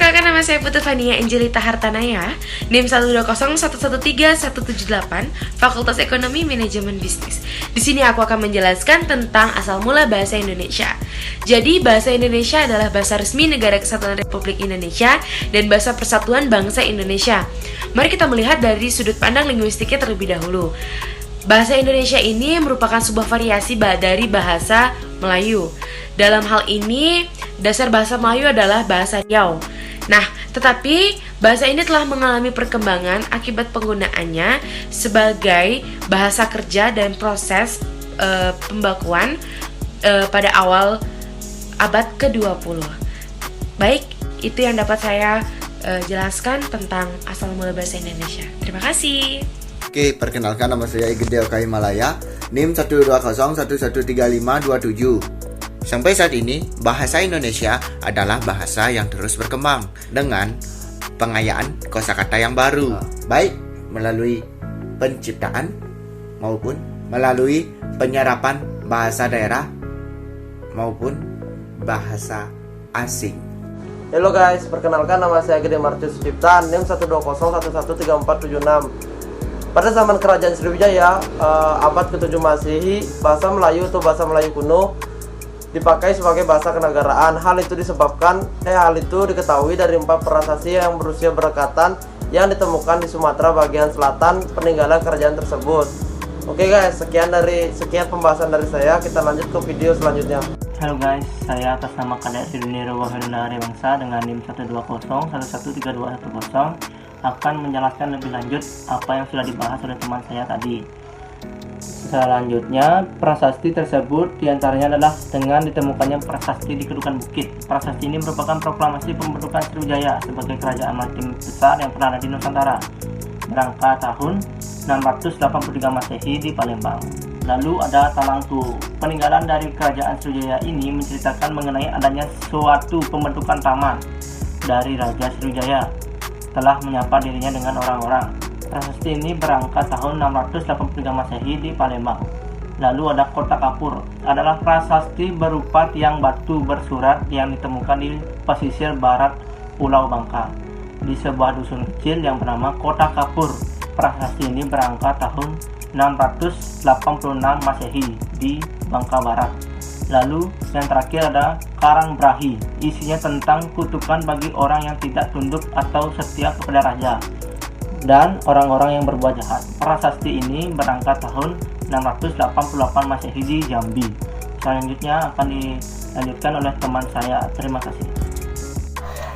perkenalkan, nama saya Putu Fania Angelita Hartanaya, NIM 12011131178, Fakultas Ekonomi Manajemen Bisnis. Di sini aku akan menjelaskan tentang asal mula bahasa Indonesia. Jadi, bahasa Indonesia adalah bahasa resmi Negara Kesatuan Republik Indonesia dan bahasa persatuan bangsa Indonesia. Mari kita melihat dari sudut pandang linguistiknya terlebih dahulu. Bahasa Indonesia ini merupakan sebuah variasi dari bahasa Melayu. Dalam hal ini, dasar bahasa Melayu adalah bahasa Riau. Nah, tetapi bahasa ini telah mengalami perkembangan akibat penggunaannya sebagai bahasa kerja dan proses pembakuan pada awal abad ke-20. Baik, itu yang dapat saya jelaskan tentang asal mula bahasa Indonesia. Terima kasih. Oke, perkenalkan, nama saya Igede Oka Himalaya, NIM 120113527. Sampai saat ini, bahasa Indonesia adalah bahasa yang terus berkembang dengan pengayaan kosakata yang baru, baik melalui penciptaan maupun melalui penyerapan bahasa daerah maupun bahasa asing. Halo guys, perkenalkan, nama saya Gede Martius Cipta, NIM 120113476. Pada zaman Kerajaan Sriwijaya, abad ke-7 Masehi, bahasa Melayu atau bahasa Melayu kuno dipakai sebagai bahasa kenegaraan. Hal itu diketahui dari 4 prasasti yang berusia berdekatan yang ditemukan di Sumatera bagian selatan peninggalan kerajaan tersebut. Oke guys, sekian pembahasan dari saya. Kita lanjut ke video selanjutnya. Halo guys, saya atas nama Kadek Siduniro Wahidullah Hari Bangsa dengan NIM 120113210 akan menjelaskan lebih lanjut apa yang sudah dibahas oleh teman saya tadi. Selanjutnya, prasasti tersebut diantaranya adalah dengan ditemukannya prasasti di Kedukan Bukit. Prasasti ini merupakan proklamasi pembentukan Sriwijaya sebagai kerajaan maritim besar yang pernah ada di Nusantara, berangkat tahun 683 Masehi di Palembang. Lalu ada Talangtu. Peninggalan dari kerajaan Sriwijaya ini menceritakan mengenai adanya suatu pembentukan taman dari Raja Sriwijaya telah menyapa dirinya dengan orang-orang. Prasasti ini berangkat tahun 683 Masehi di Palembang. Lalu ada Kota Kapur, adalah prasasti berupa tiang batu bersurat yang ditemukan di pesisir barat Pulau Bangka di sebuah dusun kecil yang bernama Kota Kapur. Prasasti ini berangkat tahun 686 Masehi di Bangka Barat. Lalu yang terakhir ada Karang Brahi, isinya tentang kutukan bagi orang yang tidak tunduk atau setia kepada raja dan orang-orang yang berbuat jahat. Prasasti ini berangkat tahun 688 Masehi di Jambi. Selanjutnya akan dilanjutkan oleh teman saya. Terima kasih.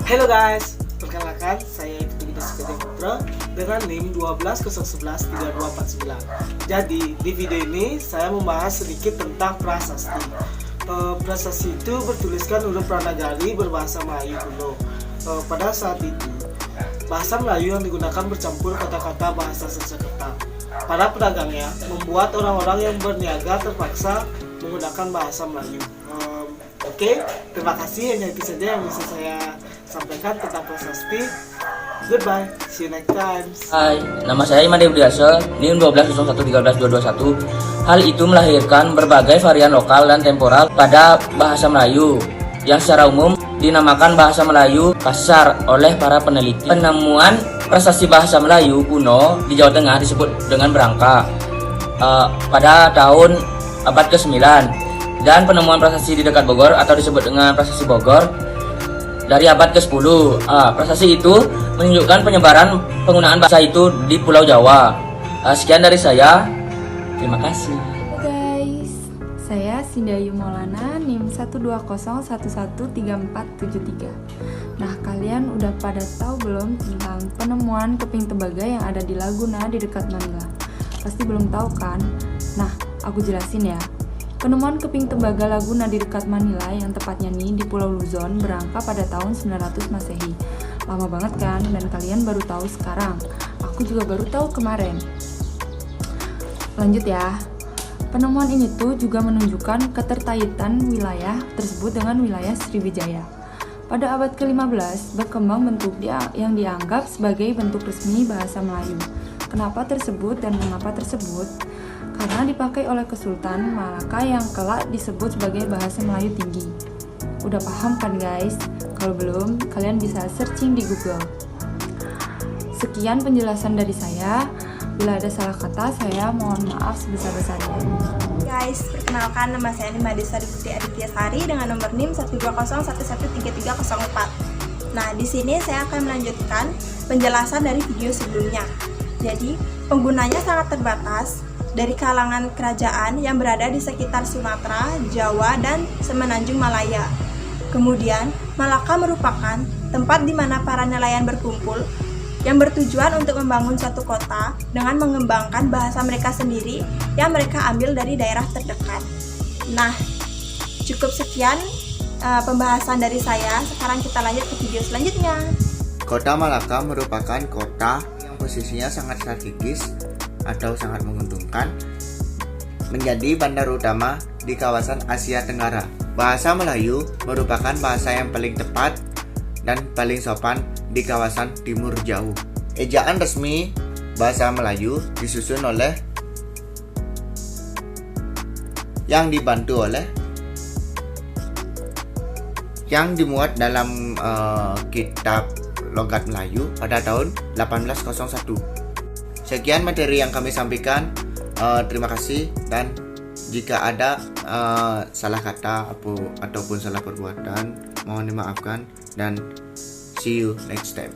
Halo guys, perkenalkan, saya Ibtu Gede Sekete Putra dengan NIM 120113249. Jadi di video ini saya membahas sedikit tentang prasasti. Prasasti itu bertuliskan huruf Pranagari berbahasa Melayu kuno. Pada saat itu, bahasa Melayu yang digunakan bercampur kata-kata bahasa Sanskerta. Para pedagangnya membuat orang-orang yang berniaga terpaksa menggunakan bahasa Melayu. Oke, terima kasih. Hanya itu saja yang bisa saya sampaikan tentang prasasti. Goodbye, see you next time. Hai, nama saya Imade Budiasa, NIM 12011132221. Hal itu melahirkan berbagai varian lokal dan temporal pada bahasa Melayu yang secara umum dinamakan bahasa Melayu kasar oleh para peneliti. Penemuan prasasti bahasa Melayu kuno di Jawa Tengah disebut dengan Berangka pada tahun abad ke-9, dan penemuan prasasti di dekat Bogor atau disebut dengan prasasti Bogor dari abad ke-10. Prasasti itu menunjukkan penyebaran penggunaan bahasa itu di Pulau Jawa. Sekian dari saya. Terima kasih. Halo guys, saya Sindayu Maulana, NIM 120113473. Nah, kalian udah pada tahu belum tentang penemuan keping tembaga yang ada di Laguna di dekat Manila? Pasti belum tahu kan? Nah, aku jelasin ya. Penemuan keping tembaga Laguna di dekat Manila yang tepatnya nih di Pulau Luzon berangkat pada tahun 900 Masehi. Lama banget kan? Dan kalian baru tahu sekarang. Aku juga baru tahu kemarin. Lanjut ya. Penemuan ini tuh juga menunjukkan keterkaitan wilayah tersebut dengan wilayah Sriwijaya. Pada abad ke-15 berkembang bentuk yang dianggap sebagai bentuk resmi bahasa Melayu. Kenapa tersebut dan mengapa tersebut? Karena dipakai oleh Kesultanan Malaka yang kelak disebut sebagai bahasa Melayu tinggi. Udah paham kan guys? Kalau belum, kalian bisa searching di Google. Sekian penjelasan dari saya. Bila ada salah kata, saya mohon maaf sebesar-besarnya. Guys, perkenalkan nama saya Nima Desari Putri Aditya Sari dengan nomor NIM 120113304. Nah, di sini saya akan melanjutkan penjelasan dari video sebelumnya. Jadi, penggunanya sangat terbatas dari kalangan kerajaan yang berada di sekitar Sumatera, Jawa, dan Semenanjung Malaya. Kemudian, Malaka merupakan tempat di mana para nelayan berkumpul yang bertujuan untuk membangun suatu kota dengan mengembangkan bahasa mereka sendiri yang mereka ambil dari daerah terdekat. Nah, cukup sekian pembahasan dari saya. Sekarang kita lanjut ke video selanjutnya. Kota Malaka merupakan kota yang posisinya sangat strategis atau sangat menguntungkan, menjadi bandar utama di kawasan Asia Tenggara. Bahasa Melayu merupakan bahasa yang paling tepat dan paling sopan di kawasan Timur Jauh. Ejaan resmi bahasa Melayu disusun oleh yang dibantu oleh yang dimuat dalam kitab Logat Melayu pada tahun 1801. Sekian materi yang kami sampaikan. Terima kasih, dan jika ada salah kata ataupun salah perbuatan, mohon dimaafkan, dan see you next time.